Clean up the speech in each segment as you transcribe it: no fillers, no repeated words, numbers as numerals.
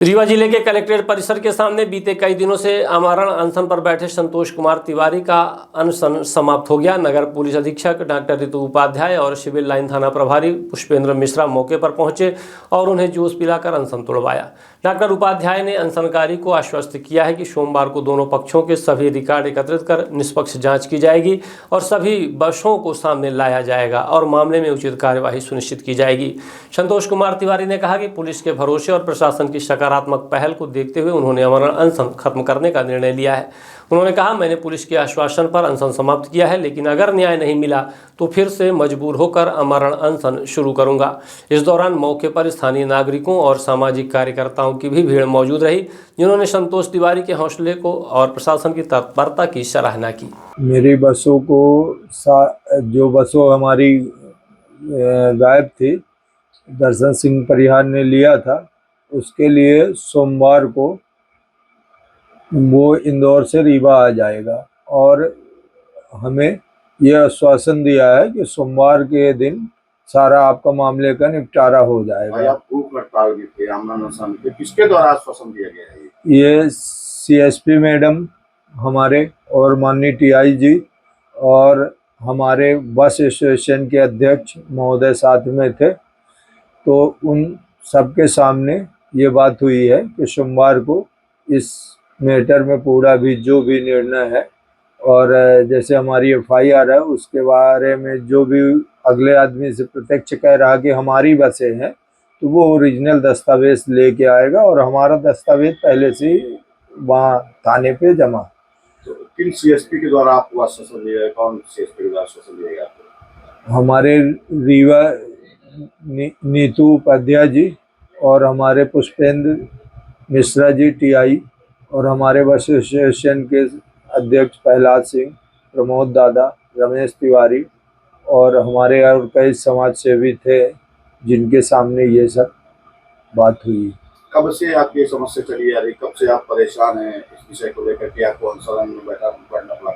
रीवा जिले के कलेक्ट्रेट परिसर के सामने बीते कई दिनों से आमरण अनशन पर बैठे संतोष कुमार तिवारी का अनशन समाप्त हो गया। नगर पुलिस अधीक्षक डॉक्टर ऋतु उपाध्याय और सिविल लाइन थाना प्रभारी पुष्पेंद्र मिश्रा मौके पर पहुंचे और उन्हें जूस पिलाकर अनशन तोड़वाया। डॉक्टर उपाध्याय ने अनशनकारी को आश्वस्त किया है कि सोमवार को दोनों पक्षों के सभी रिकॉर्ड एकत्रित कर निष्पक्ष जाँच की जाएगी और सभी बसों को सामने लाया जाएगा और मामले में उचित कार्यवाही सुनिश्चित की जाएगी। संतोष कुमार तिवारी ने कहा कि पुलिस के भरोसे और प्रशासन की सकारात्मक पहल को देखते हुए उन्होंने आमरण अनशन खत्म करने का निर्णय लिया है। उन्होंने कहा, मैंने पुलिस के आश्वासन पर अनशन समाप्त किया है, लेकिन अगर न्याय नहीं मिला तो फिर से मजबूर होकर आमरण अनशन शुरू करूंगा। इस दौरान मौके पर स्थानीय नागरिकों और सामाजिक कार्यकर्ताओं की भी भीड़ मौजूद रही, जिन्होंने संतोष तिवारी के हौसले को और प्रशासन की तत्परता की सराहना की। मेरी बसों को जो बसों हमारी गायब थी, दर्शन सिंह परिहार ने लिया था, उसके लिए सोमवार को वो इंदौर से रीवा आ जाएगा और हमें यह आश्वासन दिया है कि सोमवार के दिन सारा आपका मामले का निपटारा हो जाएगा। आप भूख हड़ताल भी थे, आमरण अनशन थे, किसके द्वारा आश्वासन दिया गया है? ये सीएसपी मैडम हमारे और माननीय टीआई जी और हमारे बस एसोसिएशन के अध्यक्ष महोदय साथ में थे, तो उन सबके सामने ये बात हुई है कि सोमवार को इस मैटर में पूरा भी जो भी निर्णय है और जैसे हमारी एफआईआर है उसके बारे में जो भी अगले आदमी से प्रत्यक्ष कह रहा कि हमारी बसें हैं, तो वो ओरिजिनल दस्तावेज लेके आएगा और हमारा दस्तावेज पहले से वहाँ थाने पे जमा। तो किन सीएसपी के द्वारा आपको आश्वासन दिया है? कौन सीएसपी के द्वारा आश्वासन दिया गया आपको? हमारे रीवा नीतू उपाध्याय जी और हमारे पुष्पेंद्र मिश्रा जी टीआई और हमारे बस एसोसिएशन के अध्यक्ष प्रहलाद सिंह, प्रमोद दादा, रमेश तिवारी और हमारे और कई समाज सेवी थे, जिनके सामने ये सब बात हुई। कब से आपकी समस्या चली आ रही, कब से आप परेशान हैं इस विषय को लेकर के आपको अनशन में बैठना पड़ा?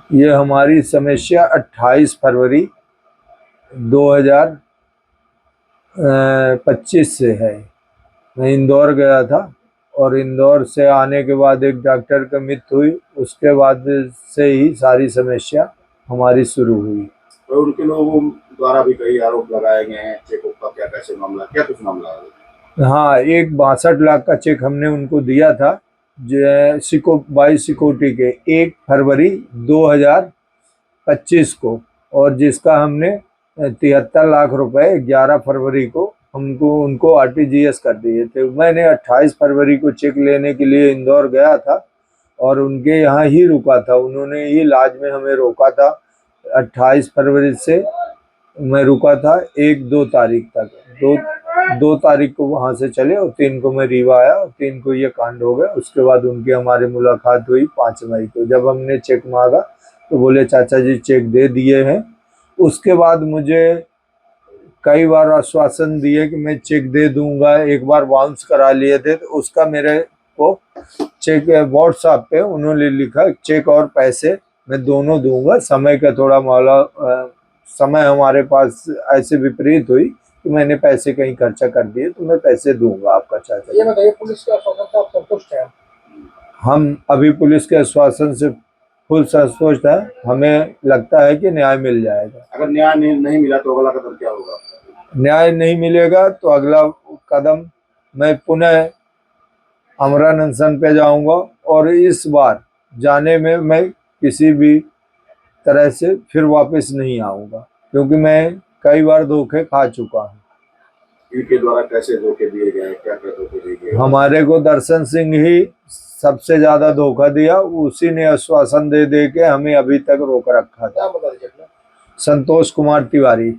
ये हमारी समस्या 28 फरवरी 2025 से है। मैं इंदौर गया था और इंदौर से आने के बाद एक डॉक्टर की मृत्यु हुई, उसके बाद से ही सारी समस्या हमारी शुरू हुई। तो उनके लोगों द्वारा भी कई आरोप लगाए गए हैं, चेकअप का क्या कैसे मामला, क्या कुछ मामला है? हाँ, एक 62 लाख का चेक हमने उनको दिया था जो बाई सिक्योरिटी के 1 फरवरी 2025 को, और जिसका हमने 73 लाख रुपए 11 फरवरी को उनको आरटीजीएस कर दिए थे। मैंने 28 फरवरी को चेक लेने के लिए इंदौर गया था और उनके यहाँ ही रुका था, उन्होंने ही इलाज में हमें रोका था। 28 फरवरी से मैं रुका था 1-2 तारीख तक, 2 तारीख को वहाँ से चले और 3 को मैं रीवा आया और 3 को ये कांड हो गया। उसके बाद उनकी हमारी मुलाकात हुई 5 मई को। जब हमने चेक मांगा तो बोले चाचा जी चेक दे दिए हैं। उसके बाद मुझे कई बार आश्वासन दिए कि मैं चेक दे दूंगा, एक बार बाउंस करा लिए थे, तो उसका मेरे को चेक व्हाट्सएप पे उन्होंने लिखा चेक और पैसे मैं दोनों दूंगा। समय का थोड़ा समय हमारे पास ऐसे विपरीत हुई कि मैंने पैसे कहीं खर्चा कर दिए, तो मैं पैसे दूंगा आपका चाचा। ये बताइए, पुलिस के आश्वासन से आप संतुष्ट हैं? हम अभी पुलिस के आश्वासन से फुल संतुष्ट है। हमें लगता है कि न्याय मिल जाएगा। अगर न्याय नहीं मिला तो अगला कदम क्या होगा? न्याय नहीं मिलेगा तो अगला कदम मैं पुनः आमरण अनशन पे जाऊंगा और इस बार जाने में मैं किसी भी तरह से फिर वापस नहीं आऊंगा, क्योंकि मैं कई बार धोखे खा चुका हूँ। इनके द्वारा कैसे धोखे दिए गए, क्या क्या धोखे दिए गए? हमारे को दर्शन सिंह ही सबसे ज्यादा धोखा दिया, उसी ने आश्वासन दे के हमें अभी तक रोक रखा था। क्या बता दीजिए? संतोष कुमार तिवारी।